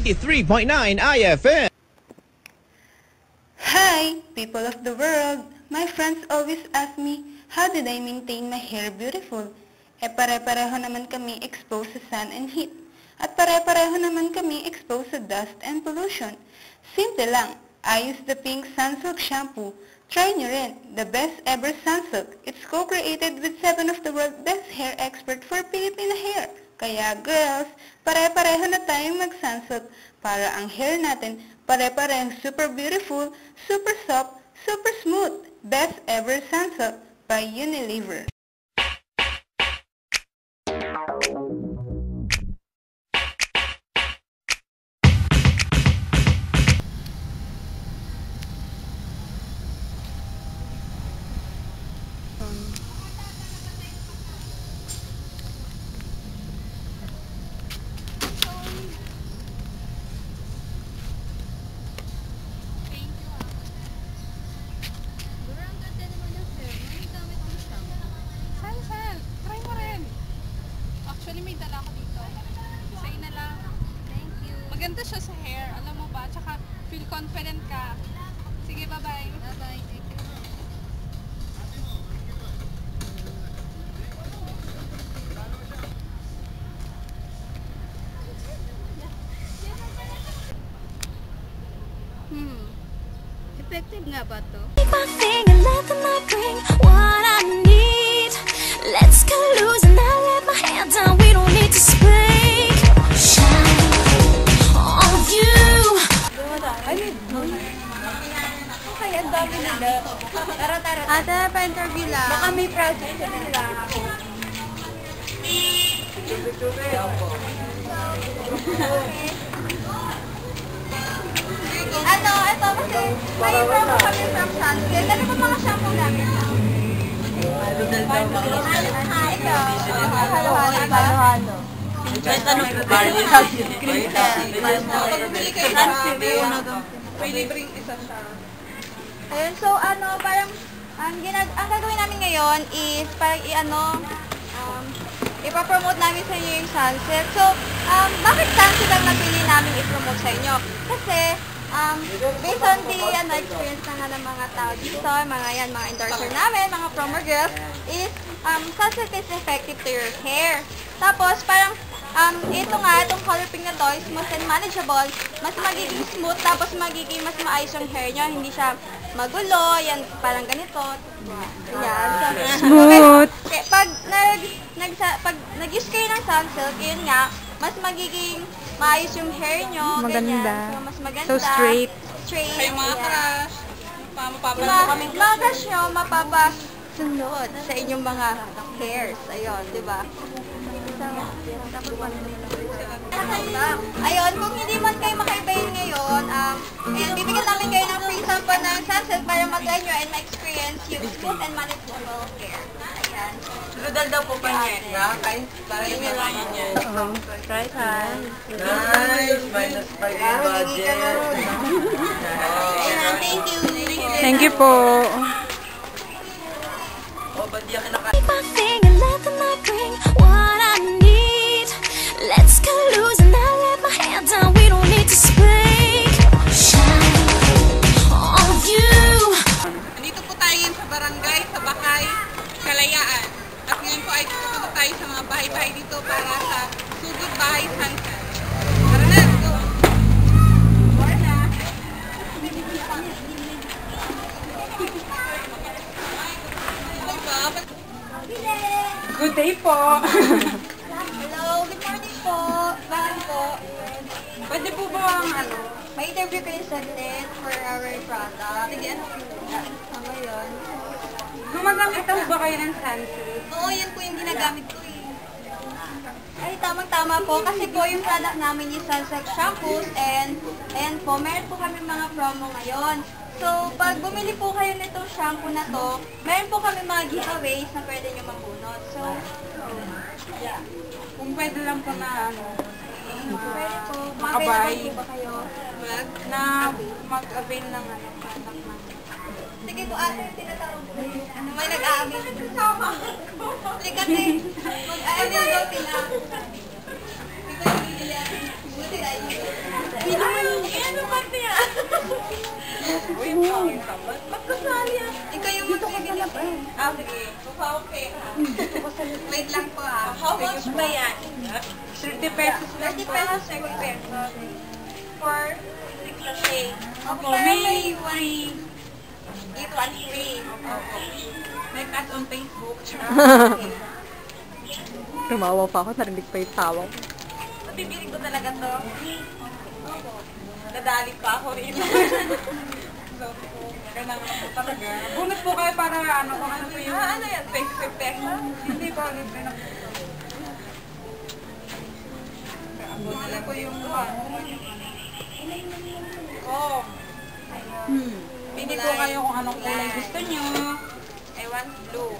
93.9 IFM. Hi, people of the world! My friends always ask me, how did I maintain my hair beautiful? Pare-pareho naman kami exposed sa sun and heat. At pare-pareho naman kami exposed sa dust and pollution. Simple lang, I use the Pink Sunsilk shampoo. Try nyo rin, the best ever Sunsilk. It's co-created with 7 of the world's best hair experts for Filipino hair. Kaya girls, pare-pareho na tayong mag-Sunsilk para ang hair natin pare-parehong super beautiful, super soft, super smooth. Best ever Sunsilk by Unilever. Actually, may dala ko dito. Sa'yo na lang. Thank you. Maganda siya sa hair. Alam mo ba? Tsaka feel confident ka. Sige, bye-bye. Bye-bye. Thank you. Effective nga ba to? Let's go loose and I let my hair down. We don't need to speak. Shine on you. Okay, ang dami nila. Tara. Ate, pa-interview lang. Baka may project na nila. Ano, ito kasi may promo kami from Sunsilk. Ano ba mga shampoo namin? Halo-halo. Kahit ano po, barley. Pag-bili kayo na may libreng isa siya. Ayun, so ano, parang ang gagawin namin ngayon is parang ipapromote namin sa inyo yung Sunsilk. So, bakit Sunsilk ang napili namin i-promote sa inyo? Kasi, based on the experience na nga ng mga tao dito, mga endorser namin, mga promo girls, is Sunsilk is effective to your hair. Tapos, parang, itong color pink na to is smooth and manageable, mas magiging smooth, tapos magiging mas maayos yung hair nyo, hindi siya magulo, yan, parang ganito. Yan. Smooth. Okay, pag nag-use kayo ng Sunsilk, yun nga, mas magiging maayos yung hair nyo. Maganda. So, mas maganda. So straight. Kayo mga crush. Mga crush nyo, mapapasunod sa inyong mga hairs. Ayun, di ba? Ayun, kung hindi man kayo makaibayin ngayon, ayan, bibigyan namin kayo ng free sample ng Sunsilk para mag-try nyo and ma-experience yung smooth and manageable hair. Ayan. Rudal daw po pa niya. Para yung nalayan niya. Try. Nice! Minus 5 yung budget. Ayan, thank you. Thank you po. O, ba't di ako Keep my finger, let the night bring what I need. Let's go loose and I let my hair down. We don't need to speak. Shine on you. Nandito po tayo sa barangay, sa Bakay, Kalayaan. At ngayon po ay pupunta tayo sa mga bahay-bahay dito para sa Sugod Bahay Sunset. Tara na, go! Good day po. Hello, good morning po. Bakit po? Pwede po ba ang May interview kayo saglit for our product. Sige, ano po? Ano yun? Gumagamit ba kayo ng Sunsilk? Oo, yun po yung ginagamit ko eh. Ay, tamang-tama po. Kasi po yung product namin yung Sunsilk shampoos and po, meron po kami mga promo ngayon. So, pag bumili po kayo nitong shampoo na to, meron po kami mga giveaways na pwede nyo mabunot. So, yeah. Kung pwede lang po na Pwede po. makabay Makakailangan po ba kayo? na mag-avail ng product namin. Sige po ate, tinatawag ko. May nag-aamin. Sige ate, mag-aamin daw sila. Ikaw yung bibili ate. Ano ba niya? Ba't kasali yan? Ikaw yung magbibili. Ah, sige. Okay ha. Wait lang po ha. How much ba yan? 30 pesos lang 30 po. pesos, 30 pesos. For 6 a day. Opo, Pero may free. Give one free. May cut on Facebook. Tumawa pa ako, narinig pa yung tawa ko. Bibili ko talaga to. Nadali pa ako rin. So, kailangan po talaga. Bunot po kayo para ano, kung ano po yung... Ano yan? 25 pesos? Hindi po, libre na po. Ano po yung... Oh. Pili po kayo kung anong kulay gusto nyo. I want blue.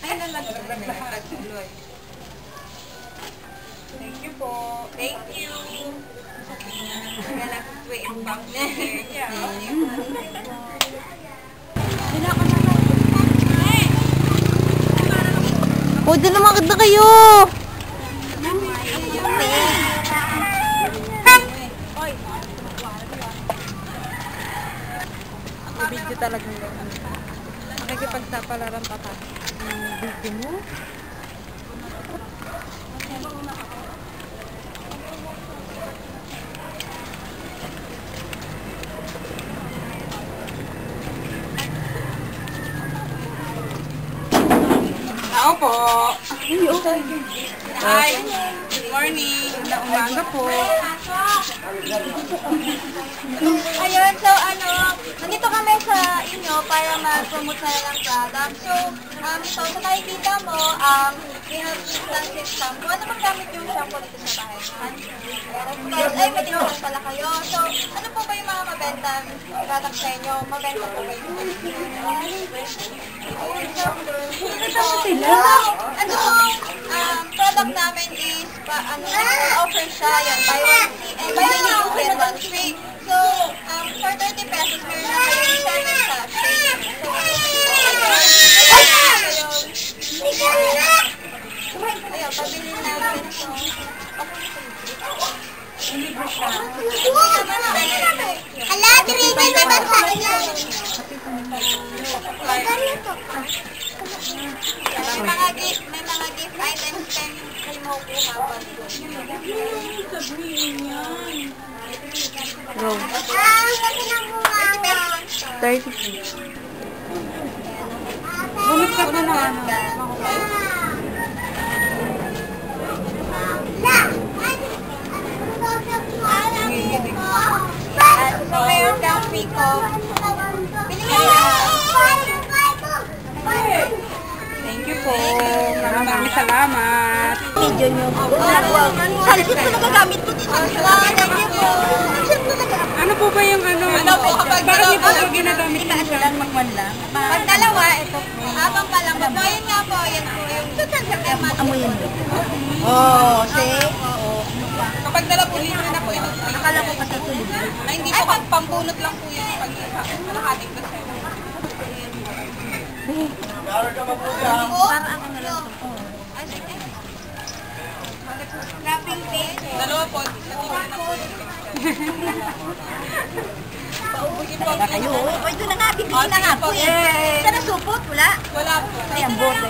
Ay, nalagay. Thank you po. Thank you. Nagala ko po yung bank Yeah. Pwede lumakad na kayo! Video talagang gano'n. Nagkipagsapalaran pa pa. Video mo? Tao po. Hi. Good morning. Umaga po. Ayun, so nandito kami sa inyo para mag-promote sa ng product. So, ito, sa nakikita mo, we have Sunset shampoo. Ano bang gamit yung shampoo dito sa bahay? Guys, ay, may tinawag pala kayo. So, ano po ba yung mga mabenta product sa inyo? Mabenta po ba yung product namin is, offer siya, yan, buy one free, and buy one new, get one free. So, for 30 pesos, meron na kayong 7 sachets. Ayun, pabili namin. Hala, tinigil mo ba sa akin yan? May mga gift items kayo makukuha pa. Go. Kasi nang bumawa. 30. Bunot ka po na. So, mayroon kang free coke. Pili ka na. Thank you po. Maraming salamat. Video nyo. Salit ko nagagamit ko dito. Thank you po. Ano po ba yung ano? Bakit niyo po ito ginagamit ng shampoo? Pag dalawa, ito po. Habang pa lang. So, yun nga po. Yan po yung amoyin mo. Oh, see? Kapag dala po libre na po ito. Akala ko kasi ito libre. Ay, hindi po. Pampulot lang po yung pag-isa. Nakating ko sa'yo. Para ako na lang ito. Wrapping tape. Dalawa po. Natibay na po. Paubugin po. Kayo. O, ito na nga. Bibili na nga po. Sa nasupot, wala. Wala po. Ay, ang bote.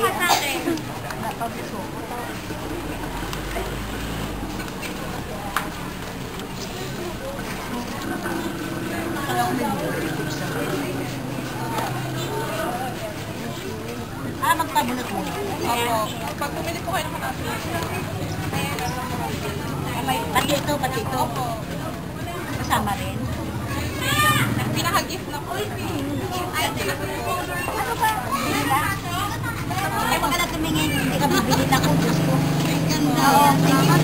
Magpabunot mo. Opo. Pag bumili po kayo ng kanapi. Pati ito, pati ito. Opo. Kasama rin. Pinaka-gift na po. Ay, ano ba? Bili na? Ay, pag tumingin, hindi ka bibili na ko. Diyos ko. Oo, thank you.